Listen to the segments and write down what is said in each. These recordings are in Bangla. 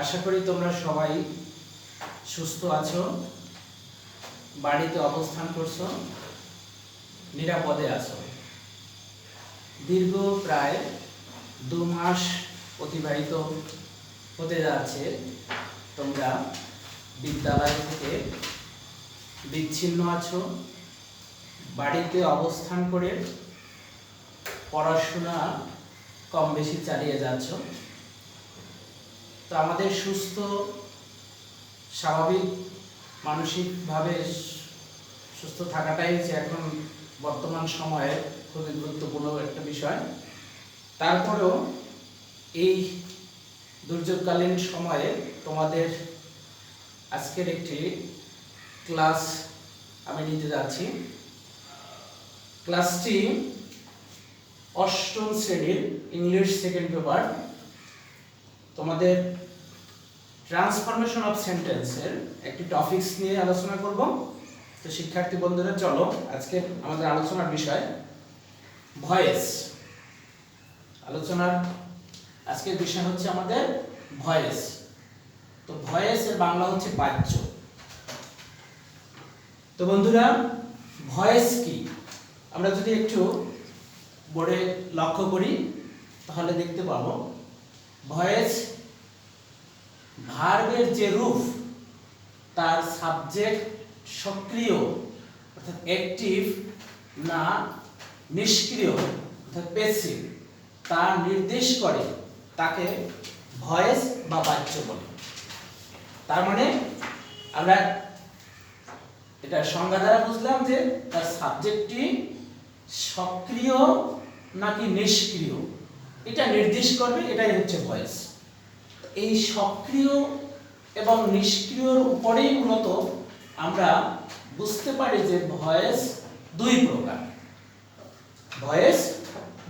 আশা করি তোমরা সবাই সুস্থ আছো, বাড়িতে অবস্থান করছো, নিরাপদে আছো। দীর্ঘ প্রায় 2 মাস অতিবাহিত হতে যাচ্ছে তোমরা বিদ্যালয় থেকে বিচ্ছিন্ন আছো, বাড়িতে অবস্থান করে পড়াশোনা কম বেশি চালিয়ে যাচ্ছ। তো আমাদের সুস্থ স্বাভাবিক মানসিকভাবে সুস্থ থাকাটাই হচ্ছে এখন বর্তমান সময়ে খুবই গুরুত্বপূর্ণ একটা বিষয়। তারপরেও এই দুর্যোগকালীন সময়ে তোমাদের আজকের একটি ক্লাস আমি নিতে যাচ্ছি। ক্লাসটি 8ম শ্রেণীর ইংলিশ সেকেন্ড পেপার, তোমাদের ট্রান্সফরমেশন অফ সেন্টেন্সের একটি টপিকস নিয়ে আলোচনা করব। তো শিক্ষার্থী বন্ধুরা, চলো আজকে আমাদের আলোচনার বিষয় ভয়েস। আলোচনার আজকের বিষয় হচ্ছে আমাদের ভয়েস। তো ভয়েস এর বাংলা হচ্ছে বাচ্য। তো বন্ধুরা, ভয়েস কি আমরা যদি একটু বোর্ডে লক্ষ্য করি তাহলে দেখতে পাবো ভয়েস ভার্বের যে রূপ, তার সাবজেক্ট সক্রিয় অর্থাৎ অ্যাক্টিভ না নিষ্ক্রিয় অর্থাৎ প্যাসিভ, তা নির্দেশ করে তাকে ভয়েস বা বাচ্য বলে। তার মানে আমরা এটা সংজ্ঞা দ্বারা বুঝলাম যে তার সাবজেক্টটি সক্রিয় নাকি নিষ্ক্রিয়, এটা নির্দেশ করবে, এটাই হচ্ছে ভয়েস। এই সক্রিয় এবং নিষ্ক্রিয়র উপরেই মূলত আমরা বুঝতে পারি যে ভয়েস দুই প্রকার। ভয়েস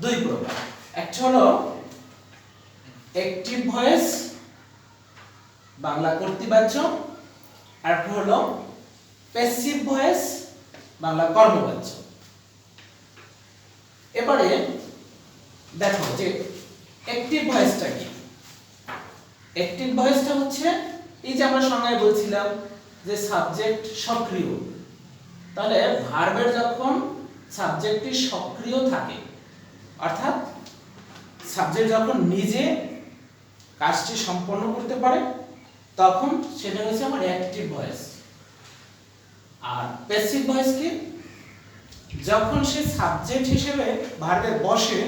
দুই প্রকার, একটা হলো অ্যাক্টিভ ভয়েস বাংলা কর্তৃবাচ্য, আর একটা হলো প্যাসিভ ভয়েস বাংলা কর্মবাচ্য। এবারে দেখো যে অ্যাক্টিভ ভয়েসটা কি। অ্যাক্টিভ ভয়েসটা হচ্ছে এই যে আমরা সংজ্ঞায় বলছিলাম যে সাবজেক্ট সক্রিয়, তাহলে ভার্বের যখন সাবজেক্টটি সক্রিয় থাকে অর্থাৎ সাবজেক্ট যখন নিজে কাজটি সম্পন্ন করতে পারে তখন সেটা হচ্ছে আমার অ্যাক্টিভ ভয়েস। আর প্যাসিভ ভয়েস কি, যখন সে সাবজেক্ট হিসেবে ভার্বে বসে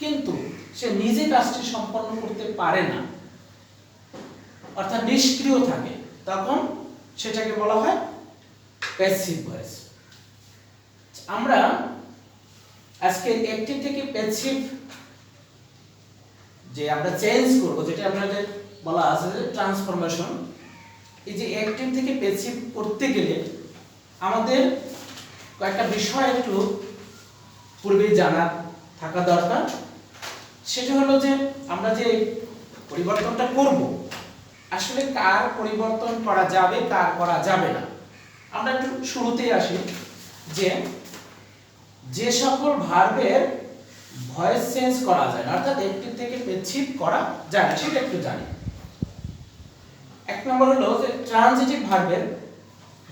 কিন্তু সে নিজে কাজটি সম্পন্ন করতে পারে না অর্থাৎ নিষ্ক্রিয় থাকে, তখন সেটাকে বলা হয় প্যাসিভ ভয়েস। আমরা আজকে অ্যাক্টিভ থেকে প্যাসিভ যে আমরা চেঞ্জ করব, যেটা আপনাদের বলা আছে যে ট্রান্সফরমেশন, এই যে অ্যাক্টিভ থেকে প্যাসিভ করতে গেলে আমাদের কয়েকটা বিষয় একটু পূর্বে জানা থাকা দরকার। সেটা হলো যে আমরা যে পরিবর্তনটা করব আসলে কার পরিবর্তন করা যাবে কার করা যাবে না। আমরা একটু শুরুতেই আসি যে যে সকল ভার্বের ভয়েস চেঞ্জ করা যায় না অর্থাৎ অ্যাক্টিভ থেকে প্যাসিভ করা যায় না সেটা একটু জানি। এক নম্বর হলো যে ট্রানজিটিভ ভার্বের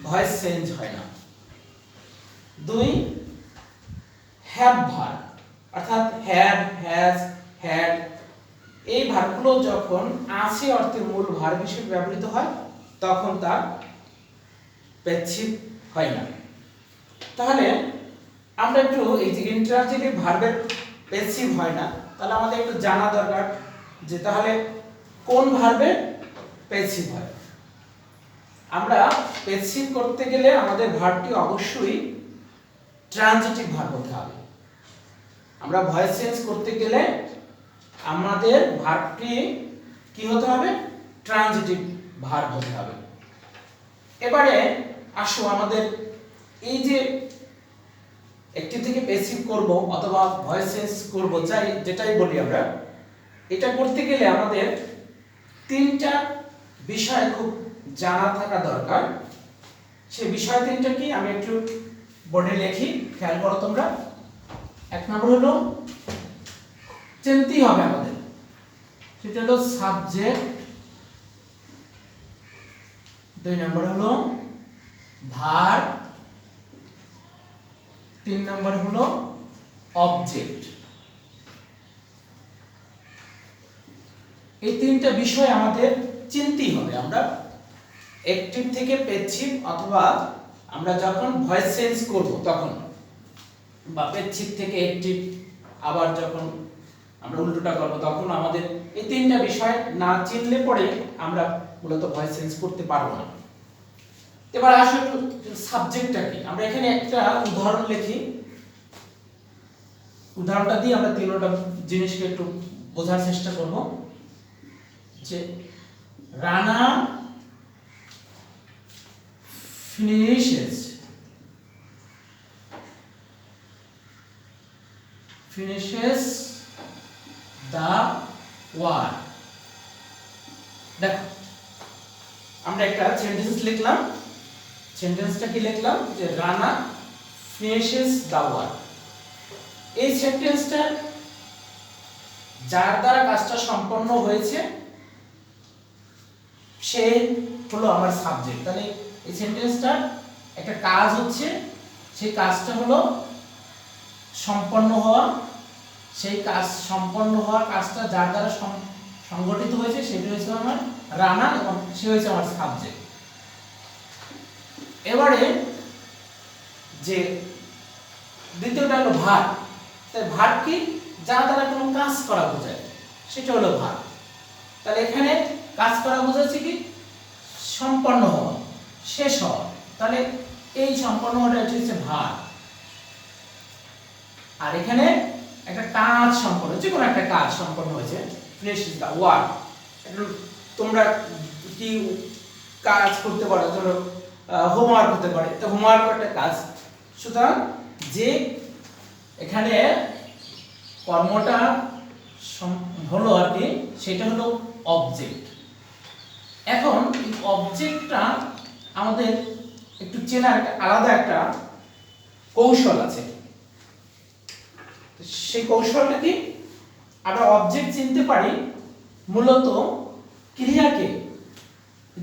ভয়েস চেঞ্জ হয় না। 2 হ্যাভ ভার্ব অর্থাৎ হ্যাভ, হ্যাজ, হ্যাড, এই ভার্বগুলো যখন আছে অর্থের মূল ভার্ব হিসেবে ব্যবহৃত হয় তখন তা প্যাসিভ হয় না। তাহলে আমরা একটু এই যে ইন্ট্রানজিটিভ ভার্বের প্যাসিভ হয় না, তাহলে আমাদের একটু জানা দরকার যে তাহলে কোন ভার্বের প্যাসিভ হয়। আমরা প্যাসিভ করতে গেলে আমাদের ভার্বটি অবশ্যই ট্রানজিটিভ ভার্ব হতে হবে। আমরা ভয়েস চেঞ্জ করতে গেলে আমাদের ভার্বটি কি হতে হবে, ট্রানজিটিভ ভার্ব হতে হবে। এবারে আসো আমাদের এই যে অ্যাক্টিভ থেকে প্যাসিভ করব অথবা ভয়েস চেঞ্জ করব, চাই যেটাই বলি আমরা, এটা করতে গেলে আমাদের 3টা বিষয় খুব জানা থাকা দরকার। সেই বিষয় 3টা কি আমি একটু বোর্ডে লিখি, খেয়াল করো তোমরা। এক নম্বর হলো চিনতেই হবে আমাদের, সেটা হলো সাবজেক্ট 2 নম্বর হলো ভার্ব, 3 নম্বর হলো অবজেক্ট। এই তিনটা বিষয় আমাদের চিনতেই হবে। আমরা অ্যাকটিভ থেকে প্যাসিভ অথবা আমরা যখন ভয়েস চেঞ্জ করব তখন, বা প্যাসিভ থেকে অ্যাকটিভ আবার যখন আমরা উল্টোটা করব তখন আমাদের এই তিনটা বিষয় না চিনলে পরে আমরা মূলত ভয়েস চেঞ্জ করতে পারবো না। এবার আসলে সাবজেক্টটা কি, আমরা এখানে একটা উদাহরণ লিখি। উদাহরণটা দিয়ে আমরা তিনটা জিনিসকে একটু বোঝার চেষ্টা করব। যে রানা finishes the war। দেখো আমরা একটা সেন্টেন্স লিখলাম। সেন্টেন্সটা কি লিখলাম? যে রানা finishes the war। এই সেন্টেন্সটা যার দ্বারা কাজটা সম্পন্ন হয়েছে সে হলো আমার সাবজেক্ট। তাহলে এই সেন্টেন্সটার একটা কাজ হচ্ছে, সেই কাজটা হলো সম্পন্ন হওয়া। সেই কাজ সম্পন্ন হওয়ার কাজটা যার দ্বারা সংগঠিত হয়েছে সেটা হচ্ছে আমার রানা এবং সে হচ্ছে আমার সাবজেক্ট। এবারে যে দ্বিতীয়টা হলো ভার্ব। তাই ভার্ব কি? যার দ্বারা কোনো কাজ করা বোঝায়, সেটা হলো ভার্ব। তাহলে এখানে কাজ করা বোঝাচ্ছে কি? সম্পন্ন হওয়া, শেষ হওয়া। তাহলে এই সম্পন্ন হওয়াটা হচ্ছে ভার্ব। আর এখানে একটা কাজ সম্পন্ন, যে কোনো একটা কাজ সম্পন্ন হয়েছে, ফিনিশ ইজ দা ওয়ার্ক। তোমরা কি কাজ করতে পারো? ধরো হোমওয়ার্ক হতে পারে, তো হোমওয়ার্ক একটা কাজ। সুতরাং যে এখানে কর্মটা হলো আর কি, সেটা হলো অবজেক্ট। এখন এই অবজেক্টটা আমাদের একটু চেনার একটা আলাদা একটা কৌশল আছে। সেই কৌশলটা কি? আমরা অবজেক্ট চিনতে পারি মূলত ক্রিয়াকে,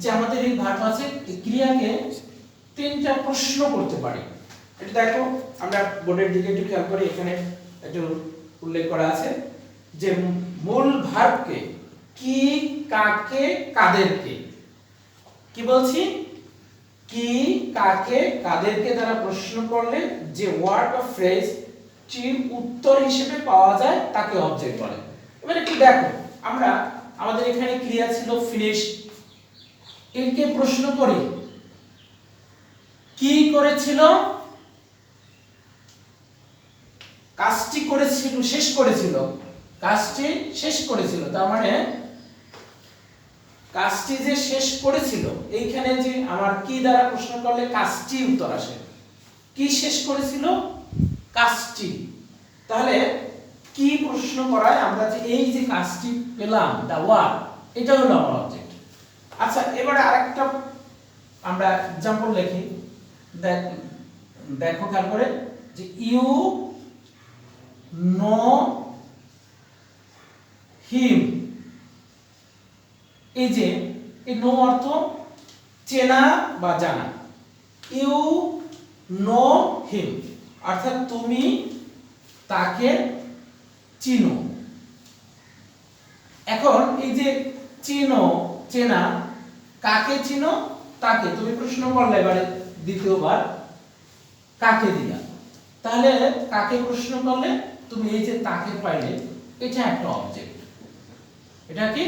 যে আমাদের এই ভার্ব আছে, এই ক্রিয়াকে তিনটা প্রশ্ন করতে পারি। এটা দেখো, আমরা বোর্ডের দিকে একটু খেয়াল করি, এখানে একটু উল্লেখ করা আছে যে মূল ভার্বকে কি, কাকে, কাদেরকে। কি বলছি? কি, কাকে, কাদেরকে দ্বারা প্রশ্ন করলে যে ওয়ার্ড বা ফ্রেজ টির উত্তর হিসেবে পাওয়া যায় তাকে অবজেক্ট বলে। এবার একটু দেখো, আমরা আমাদের এখানে ক্রিয়া ছিল ফিনিশ, একে প্রশ্ন করি কি করেছিল? কাজটি করেছিল, শেষ করেছিল। কাজটি শেষ করেছিল, তার মানে কাজটি যে শেষ করেছিল, এইখানে যে আমার কি দ্বারা প্রশ্ন করলে কাজটি উত্তর আসে। কি শেষ করেছিল? কাজটি। তাহলে কি প্রশ্ন করায় আমরা যে এই যে কাজটি পেলাম, দা ওয়ার্ক, এটা হলো আমার অবজেক্ট। আচ্ছা, এবারে আরেকটা আমরা एग्जांपल লিখি। দেখো খেয়াল করে যে ইউ নো হিম। এই যে এই নো অর্থ চেনা বা জানা। ইউ নো হিম অর্থাৎ তুমি তাকে চিনো। এখন এই যে চিনো, চেনা, কাকে চিনো? তাকে। তুমি প্রশ্ন করলে এবারে দ্বিতীয়বার কাকে দিয়া, তাহলে কাকে প্রশ্ন করলে তুমি এই যে তাকে পাইলে, এটা একটা অবজেক্ট। এটা কি?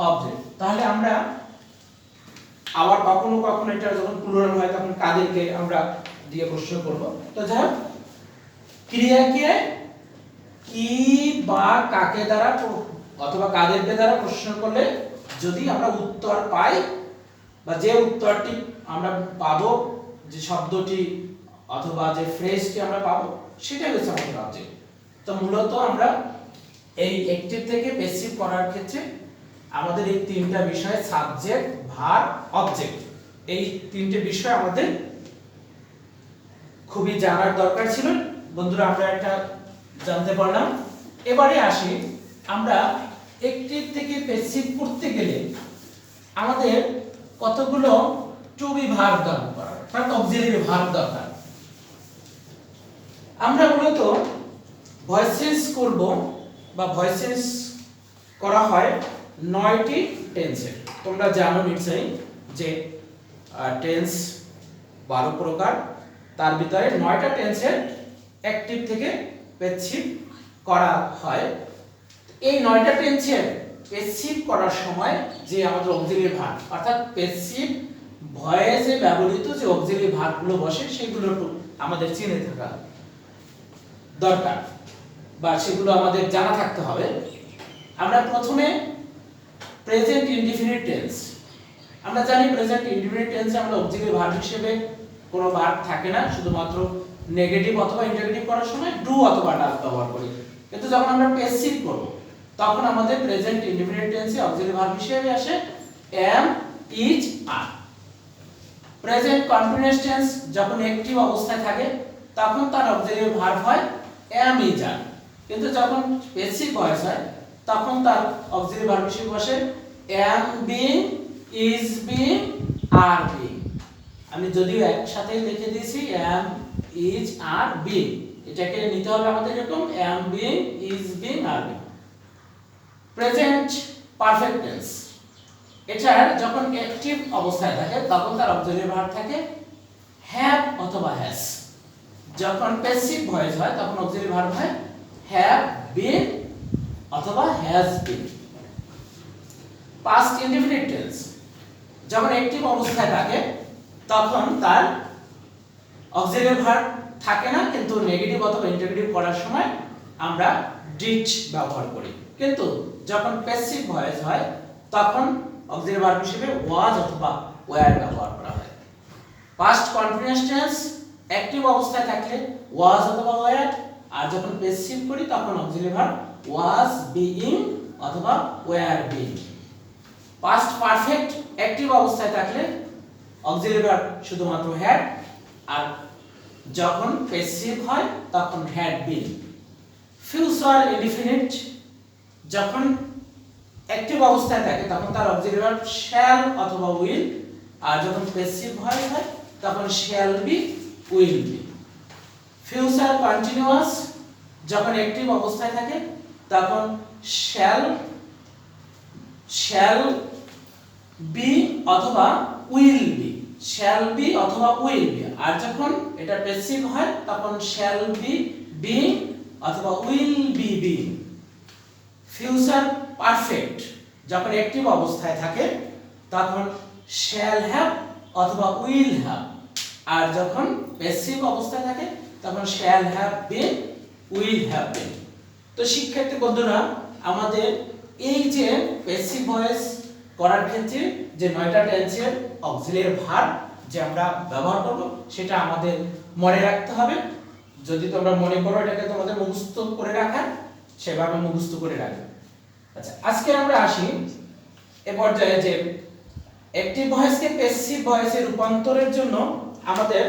অবজেক্ট। তাহলে আমরা আবার কখনো কখনো এটা যখন প্লুরাল হয় তখন কাদেরকে আমরা দিয়ে প্রশ্ন করব। তো যাই হোক, ক্রিয়াকে কি বা কাকে দ্বারা অথবা কাদেরকে দ্বারা প্রশ্ন করলে যদি আমরা উত্তর পাই, বা যে উত্তরটি আমরা পাবো, যে শব্দটি অথবা যে ফ্রেজটি আমরা পাবো, সেটাই হচ্ছে আমাদের অবজেক্ট। তো মূলত আমরা এই অ্যাকটিভ থেকে প্যাসিভ করার ক্ষেত্রে আমাদের এই তিনটা বিষয়, সাবজেক্ট, ভার্ব, অবজেক্ট, এই তিনটে বিষয় আমাদের খুবই জানার দরকার ছিল। বন্ধুরা, আমরা এটা জানতে পারলাম। এবারে আসি, আমরা অ্যাকটিভ থেকে প্যাসিভ করতে গেলে আমাদের কতগুলো টু বি ভার্ব দরকার, অর্থাৎ অক্সিলারি ভার্ব দরকার। আমরা মূলত ভয়েস চেঞ্জ করব বা ভয়েস চেঞ্জ করা হয় 9টি টেন্সের। তোমরা জানো নিশ্চয়ই যে টেন্স 12 প্রকার, তার ভিতরে 9টা টেন্সের অ্যাক্টিভ থেকে প্যাসিভ করা হয়। এই 9টা টেন্সের প্যাসিভ করার সময় যে আমাদের অক্সিলারি ভার্ব অর্থাৎ প্যাসিভ ভয়েসে ব্যবহৃত যে অক্সিলারি ভার্বগুলো বসে সেগুলো আমাদের চিনে থাকা দরকার বা সেগুলো আমাদের জানা থাকতে হবে। আমরা প্রথমে প্রেজেন্ট ইনডিফিনিট টেন্স, আমরা জানি প্রেজেন্ট ইনডিফিনিট টেন্সে আমরা অক্সিলারি ভার্ব হিসেবে কোনো ভার্ব থাকে না, শুধুমাত্র নেগেটিভ অথবা ইন্টারোগেটিভ করার সময় ডু অথবা ডাজ ব্যবহার করি। কিন্তু যখন আমরা প্যাসিভ করব তখন আমাদের প্রেজেন্ট ইনডিফিনিট টেন্সে অক্সিলারি ভার্ব হিসেবে আসে am, is, are। Present continuous tense যখন অ্যাক্টিভ অবস্থায় থাকে তখন তার অক্সিলারি ভার্ব হয় am, is, are। কিন্তু যখন প্যাসিভ ভয়েস হয় তখন তার অক্সিলারি ভার্ব হিসেবে বসে am being, is being, are being। আমি যদিও একসাথে লিখে দিয়েছি am, is, are, being, এটাকে নিতে হবে আমাদের এরকম am being, is being, are being। Present perfect tense, এটার যখন অ্যাক্টিভ অবস্থায় থাকে তখন তার অক্সিলারি ভার্ব থাকে হ্যাভ অথবা হ্যাজ। যখন প্যাসিভ ভয়েস হয় তখন অক্সিলারি ভার্ব হয় হ্যাভ বিন অথবা has been. Past indefinite tense যখন অ্যাক্টিভ অবস্থায় থাকে তখন তার অক্সিলারি ভার্ব থাকে না, কিন্তু নেগেটিভ অথবা ইন্টারোগেটিভ করার সময় আমরা ডিড ব্যবহার করি। কিন্তু যখন প্যাসিভ ভয়েস হয় তখন অক্সিলারি ভার্ব হিসেবে ওয়াজ অথবা ওয়্যার ব্যবহার করা হয়। পাস্ট কন্টিনিউয়াস টেন্স অ্যাক্টিভ অবস্থায় থাকলে ওয়াজ অথবা ওয়্যার, আর যখন প্যাসিভ করি তখন অক্সিলারি ভার্ব ওয়াজ বিইং অথবা were being. Past perfect active অবস্থায় থাকলে অক্সিলারি ভার্ব শুধুমাত্র হ্যাড, আর যখন প্যাসিভ হয় তখন হ্যাড বিন। ফিউচার ইনডিফিনিট যখন অ্যাক্টিভ অবস্থায় থাকে তখন তার অক্সিলারি ভার্ব শ্যাল অথবা উইল, আর যখন প্যাসিভ হয় তখন shall be, will be. Future continuous যখন অ্যাক্টিভ অবস্থায় থাকে তখন শ্যাল বি অথবা উইল বি, শ্যাল বি অথবা উইল বি, আর যখন এটা প্যাসিভ হয় তখন শ্যাল বি বিং অথবা will be being. Future perfect যখন অ্যাক্টিভ অবস্থায় থাকে তখন শ্যাল হ্যাভ অথবা উইল হ্যাভ, আর যখন প্যাসিভ অবস্থায় থাকে তখন shall have been, will have been. তো শিক্ষার্থী বন্ধুরা, আমাদের এই যে প্যাসিভ ভয়েস করার ক্ষেত্রে যে 9টা টেন্সের অক্সিলারি ভার্ব যে আমরা ব্যবহার করব সেটা আমাদের মনে রাখতে হবে। যদি তোমরা মনে করো এটাকে তোমাদের মুখস্থ করে রাখার, সেভাবে মুখস্থ করে রাখবে। আচ্ছা, আজকে আমরা আসি এ পর্যায়ে যে অ্যাক্টিভ ভয়েসকে প্যাসিভ ভয়েসে রূপান্তরের জন্য আমাদের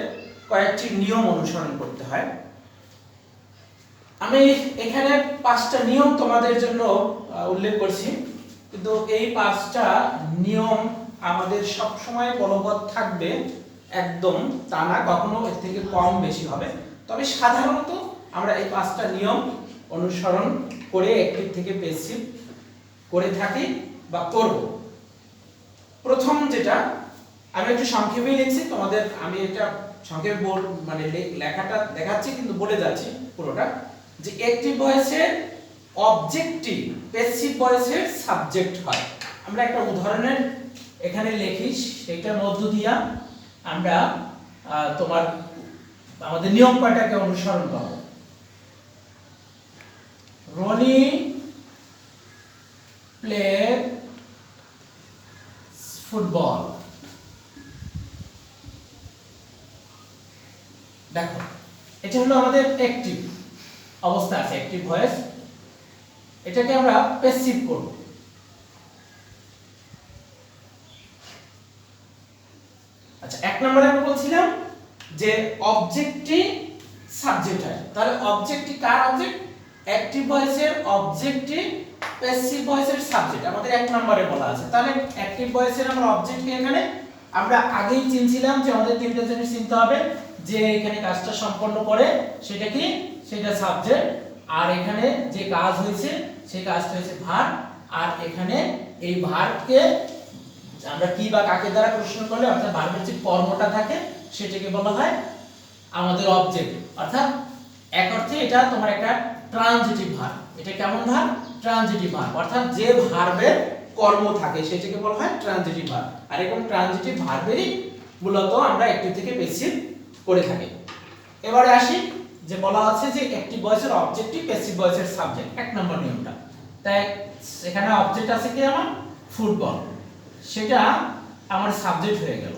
কয়েকটি নিয়ম অনুসরণ করতে হয়। আমি এখানে 5টা নিয়ম তোমাদের জন্য উল্লেখ করছি, কিন্তু এই 5টা নিয়ম আমাদের সব সময় বলবৎ থাকবে, একদম তা না, কখনো এর থেকে কম বেশি হবে। তবে সাধারণত আমরা এই 5টা নিয়ম অনুসরণ করে অ্যাক্টিভ থেকে প্যাসিভ করে থাকি বা করব। প্রথম যেটা আমি একটু সংক্ষেপে লিখছি তোমাদের, আমি এটা সংক্ষেপে মানে লেখাটা দেখাচ্ছি কিন্তু বলে যাচ্ছি পুরোটা, যে অ্যাক্টিভ ভয়েসের অবজেক্টিভ প্যাসিভ ভয়েসের সাবজেক্ট হয়। আমরা একটা উদাহরণের এখানে লিখি, সেটার মধ্য দিয়া আমরা আমাদের নিয়ম কয়টাকে অনুসরণ করব। Roni played football. দেখো, এটা হলো আমাদের অ্যাক্টিভ অবস্থা আছে, অ্যাক্টিভ ভয়েস। এটাকে আমরা প্যাসিভ করব। আচ্ছা, 1 নম্বরে আমি বলছিলাম যে অবজেক্টই সাবজেক্ট হয়। তাহলে অবজেক্টই কার অবজেক্ট? অ্যাক্টিভ ভয়েসের অবজেক্টই প্যাসিভ ভয়েসের সাবজেক্ট আমাদের 1 নম্বরে বলা আছে। তাহলে অ্যাক্টিভ ভয়েসের আমরা অবজেক্টকে এখানে আমরা আগেই চিনছিলাম যে আমাদের তিনটা জিনিস চিনতে হবে, যে এখানে কাজটা সম্পন্ন করে সেটা কি, সেটা সাবজেক্ট, আর এখানে যে কাজ হয়েছে সেই কাজটা হয়েছে ভার্ব, আর এখানে এই ভার্বকে আমরা কি বা কাকে দ্বারা প্রশ্ন করলে অর্থাৎ ভার্বের যে কর্মটা থাকে সেটাকে বলা হয় আমাদের অবজেক্ট। অর্থাৎ এক অর্থে এটা তোমার একটা ট্রানজিটিভ ভার্ব। এটা কেমন ভার্ব? ট্রানজিটিভ ভার্ব, অর্থাৎ যে ভার্বের কর্ম থাকে সেটাকে বলা হয় ট্রানজিটিভ ভার্ব। আর এরকম ট্রানজিটিভ ভার্বেরই মূলত আমরা অ্যাক্টিভ থেকে প্যাসিভ করে থাকি। এবারে আসি যে বলা আছে যে অ্যাক্টিভ ভয়েসের অবজেক্টিভ, প্যাসিভ ভয়েসের সাবজেক্ট, এক নম্বর নিয়মটা। তাই এখানে অবজেক্ট আছে কি আমার ফুটবল, সেটা আমার সাবজেক্ট হয়ে গেল।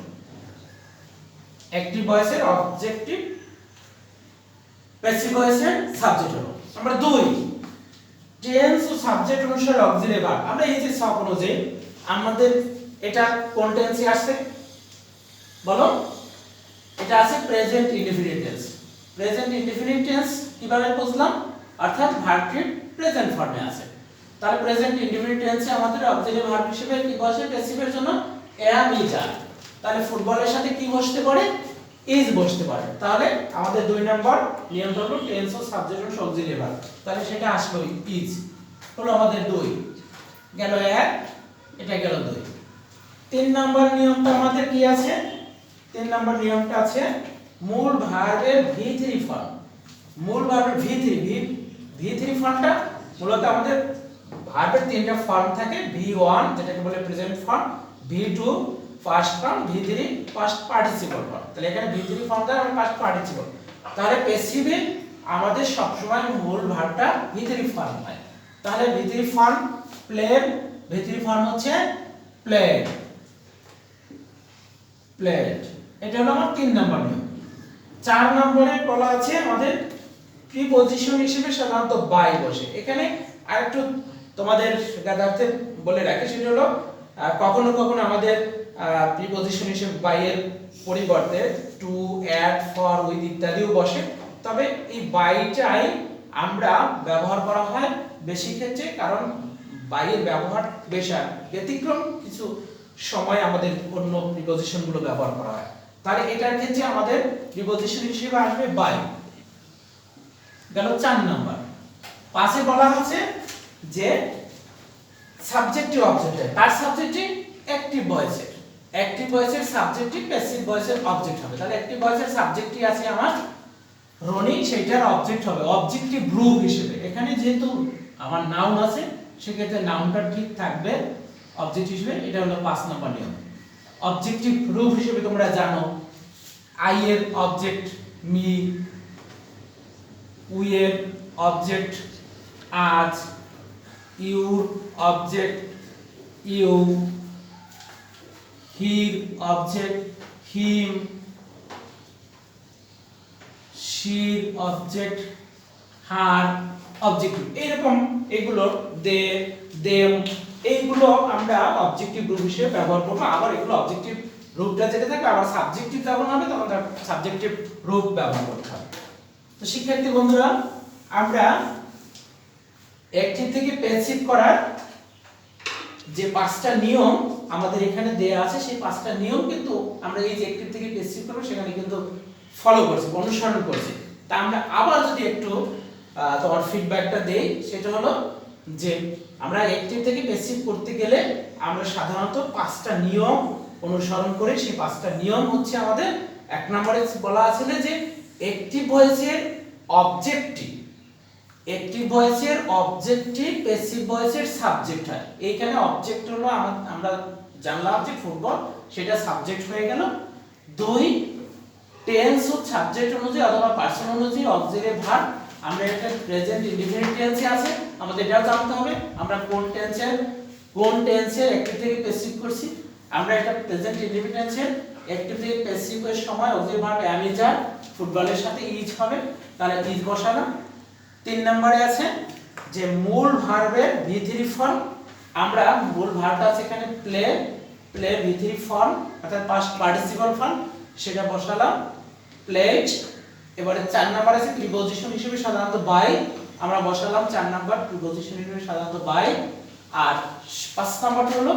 অ্যাক্টিভ ভয়েসের অবজেক্টিভ, প্যাসিভ ভয়েসের সাবজেক্ট হলো। আমরা 2 টেন্স ও সাবজেক্ট অনুসারে অক্সিলারি ভার্ব। আমরা এই যে সব অনুযায়ী আমাদের এটা কোন টেন্সে আসছে বলো? এটা আছে present indefinite tense. Present indefinite tense কিভাবে বুঝলাম? অর্থাৎ ভার্বটি প্রেজেন্ট ফর্মে আছে। তাহলে প্রেজেন্ট ইনডিফিনিট টেন্সে আমাদের অক্সিলারি ভার্ব হিসেবে কি বসে? প্যাসিভের জন্য am is are। তাহলে ফুটবলের সাথে কি বসতে পারে? is বসতে পারে। তাহলে আমাদের 2 নম্বর নিয়মটা হলো টেন্স ও সাবজেক্ট অনুসারে অক্সিলারি ভার্ব। তাহলে সেটা আসলো is, হলো আমাদের 2 গেল 1, এটা গেল 2। 3 নম্বর নিয়মটা আমাদের কি আছে? 3 নম্বর নিয়মটা আছে মূল ভার্বের v3 ফর্ম। মূল ভার্বের v3 ফর্মটা মূলত আমাদের ভার্বের তিনটা ফর্ম থাকে, v1 যেটাকে বলে present form, v2 first form, v3 first participle form. তাহলে এখানে v3 ফর্ম দ্বারা আমরা ফার্স্ট পার্টিসিপল। তাহলে প্যাসিভে আমাদের সব সময় মূল ভার্বটা v3 ফর্ম হয়। তাহলে v3 form played, v3 form হচ্ছে প্লেড, প্লেড। এটা হলো আমার 3 নম্বর নিয়ম। 4 নম্বরে বলা আছে আমাদের প্রিপজিশন হিসেবে সাধারণত বাই বসে। এখানে আরেকটু তোমাদের গাদার্থে বলে রাখি, সেটা হলো কখনো কখনো আমাদের প্রিপজিশন হিসেবে বাই এর পরিবর্তে টু, অ্যাট, ফর, উইথ ইত্যাদিও বসে। তবে এই বাইটাই আমরা ব্যবহার করা হয় বেশি ক্ষেত্রে, কারণ বাই এর ব্যবহার বেশি, ব্যতিক্রম কিছু সময় আমাদের অন্য প্রিপজিশন গুলো ব্যবহার করা হয়। তাহলে এটার ক্ষেত্রে আমাদের প্রিপজিশন হিসেবে আসবে বাই। গেল 4 নাম্বার। পাশে বলা আছে যে সাবজেক্টিভ অবজেক্ট, তার সাবজেক্টিভ অ্যাক্টিভ ভয়েসের, অ্যাক্টিভ ভয়েসের সাবজেক্টিভ প্যাসিভ ভয়েসের অবজেক্ট হবে। তাহলে অ্যাক্টিভ ভয়েসের সাবজেক্টই আছে আমার রনি, সেটার অবজেক্ট হবে অবজেক্টিভ রূপ হিসেবে। এখানে যেহেতু আমার নাউন আছে সেক্ষেত্রে নাউনটা ঠিক থাকবে অবজেক্ট হিসেবে। এটা হলো 5 নম্বর নিয়ম। অবজেক্টিভ রূপ হিসেবে তোমরা জানো আই এর অবজেক্ট মি, উই এর অবজেক্ট আজ, ইউর অবজেক্ট ইউ, হির অবজেক্ট হিম, শির অবজেক্ট হার অবজেক্টিভ। এইরকম এগুলো দে, দেম, এইগুলো আমরা অবজেক্টিভ রূপ হিসেবে ব্যবহার করবো। আবার এগুলো অবজেক্টিভ রূপটা যেটা থাকবে আবার সাবজেক্টিভ যখন হবে তখন তার সাবজেক্টিভ রূপ ব্যবহার করতে হবে। তো শিক্ষার্থী বন্ধুরা, আমরা অ্যাক্টিভ থেকে প্যাসিভ করার যে 5টা নিয়ম আমাদের এখানে দেয়া আছে, সেই 5টা নিয়ম কিন্তু আমরা এই যে অ্যাক্টিভ থেকে প্যাসিভ করব সেখানে কিন্তু ফলো করছি, অনুসরণ করছি। তা আমরা আবার যদি একটু তোমার ফিডব্যাকটা দেই, সেটা হলো যে আমরা অ্যাক্টিভ থেকে প্যাসিভ করতে গেলে আমরা সাধারণত 5টা নিয়ম অনুসরণ করি। সেই 5টা নিয়ম হচ্ছে আমাদের 1 নম্বরে বলা আছে যে অ্যাক্টিভ ভয়েসের অবজেক্টিভ, অ্যাক্টিভ ভয়েসের অবজেক্টিভ প্যাসিভ ভয়েসের সাবজেক্ট হয়। এইখানে অবজেক্ট হলো আমরা জানলাম যে ফুটবল, সেটা সাবজেক্ট হয়ে গেল। 2 টেন্স ও সাবজেক্ট অনুযায়ী অথবা পার্সন অনুযায়ী অক্সিলারি ভার্ব। আমরা এটা প্রেজেন্ট ইনডিফিনিট টেন্সে আছে, আমাদের এটাও জানতে হবে আমরা কোন টেন্সের অ্যাক্টিভ থেকে প্যাসিভ করছি। আমরা এটা প্রেজেন্ট ইনডিফিনিট টেন্সের অ্যাক্টিভ থেকে প্যাসিভ এর সময় auxiliary verb am is are, ফুটবলের সাথে ইজ হবে, তাহলে ইজ বসালাম। 3 নম্বরে আছে যে মূল ভার্বের v3 ফর্ম। আমরা মূল ভার্বটা আছে এখানে প্লে, প্লে v3 ফর্ম অর্থাৎ পাস্ট পার্টিসিপল ফর্ম, সেটা বসালাম প্লেড। এবারে 4 নাম্বার আছে প্রিপজিশন হিসেবে সাধারণত বাই, আমরা বসালাম 4 নাম্বার প্রিপজিশন হিসেবে সাধারণত বাই। আর 5 নাম্বারটা হলো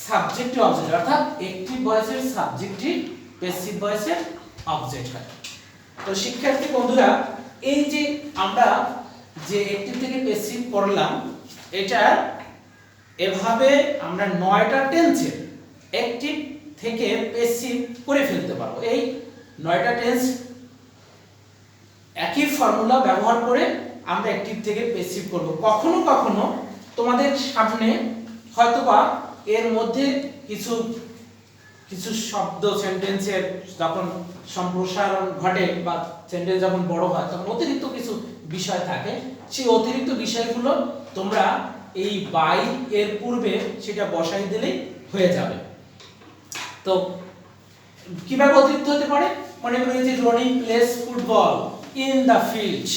সাবজেক্টিভ অবজেক্ট, অর্থাৎ অ্যাক্টিভ ভয়েসের সাবজেক্টিভ, প্যাসিভ ভয়েসের অবজেক্ট হয়। তো শিক্ষার্থী বন্ধুরা, এই যে আমরা যে অ্যাক্টিভ থেকে প্যাসিভ করলাম, এটা এভাবে আমরা 9টা টেন্সে অ্যাক্টিভ থেকে প্যাসিভ করে ফেলতে পারবো। এই 9টা টেন্স একই ফর্মুলা ব্যবহার করে আমরা অ্যাক্টিভ থেকে প্যাসিভ করব। কখনো কখনো তোমাদের সামনে হয়তোবা এর মধ্যে কিছু কিছু শব্দ সেন্টেন্সের যখন সম্প্রসারণ ঘটে বা সেন্টেন্স যখন বড় হয় তখন অতিরিক্ত কিছু বিষয় থাকে, সেই অতিরিক্ত বিষয়গুলো তোমরা এই বাই এর পূর্বে সেটা বসাই দিলেই হয়ে যাবে। তো কিভাবে অতিরিক্ত হতে পারে? মনে করি যে running plays football in the field,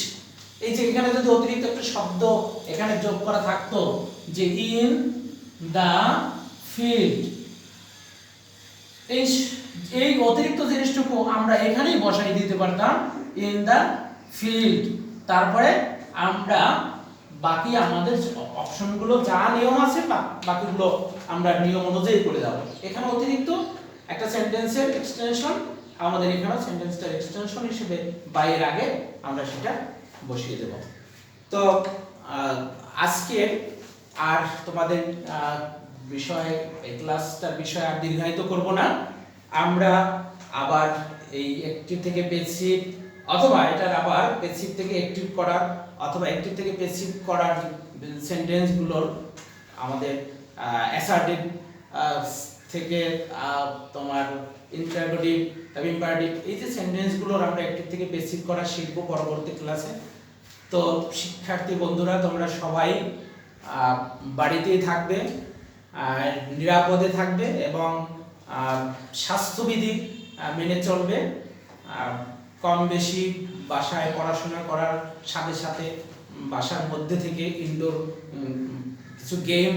এই যে এখানে যদি অতিরিক্ত একটা শব্দ এখানে যোগ করা থাকতো যে ইন দা ফিল্ড, এই অতিরিক্ত জিনিসটুকু আমরা এখানেই বসাই দিতে পারতাম ইন দা ফিল্ড। তারপরে আমরা বাকি আমাদের অপশনগুলো যা নিয়ম আছে বাকিগুলো আমরা নিয়ম অনুযায়ী করে যাব। এখানে অতিরিক্ত একটা সেন্টেন্সের এক্সটেনশন, আমাদের এখানে সেন্টেন্সটার এক্সটেনশন হিসেবে বাইয়ের আগে আমরা সেটা বসিয়ে দেব। তো আজকে আর তোমাদের বিষয় এই ক্লাসটার বিষয় আর দীর্ঘায়িত করব না। আমরা আবার এই অ্যাক্টিভ থেকে প্যাসিভ অথবা এটার আবার প্যাসিভ থেকে অ্যাক্টিভ করার অথবা অ্যাক্টিভ থেকে প্যাসিভ করার সেন্টেন্সগুলোর আমাদের অ্যাসার্টিভ থেকে তোমার ইন্টারোগেটিভ ইম্পারেটিভ, এই যে সেন্টেন্সগুলোর আমরা অ্যাক্টিভ থেকে প্যাসিভ করা শিখব পরবর্তী ক্লাসে। তো শিক্ষার্থী বন্ধুরা, তোমরা সবাই বাড়িতেই থাকবে, নিরাপদে থাকবে এবং স্বাস্থ্যবিধি মেনে চলবে। কম বেশি বাসায় পড়াশোনা করার সাথে সাথে বাসার মধ্যে থেকে ইনডোর কিছু গেম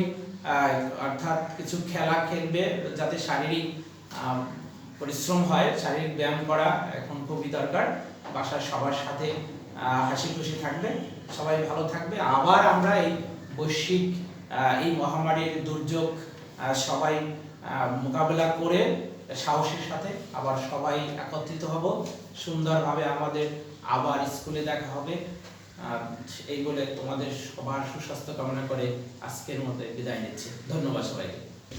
অর্থাৎ কিছু খেলা খেলবে, যাতে শারীরিক পরিশ্রম হয়। শারীরিক ব্যায়াম করা এখন খুবই দরকার। বাসার সবার সাথে হাসি খুশি থাকবে, সবাই ভালো থাকবে। আবার আমরা এই বৈশ্বিক এই মহামারীর দুর্যোগ সবাই মোকাবেলা করে সাহসের সাথে আবার সবাই একত্রিত হব, সুন্দরভাবে আমাদের আবার স্কুলে দেখা হবে। এই বলে তোমাদের সবার সুস্বাস্থ্য কামনা করে আজকের মতো বিদায় নিচ্ছি। ধন্যবাদ সবাইকে।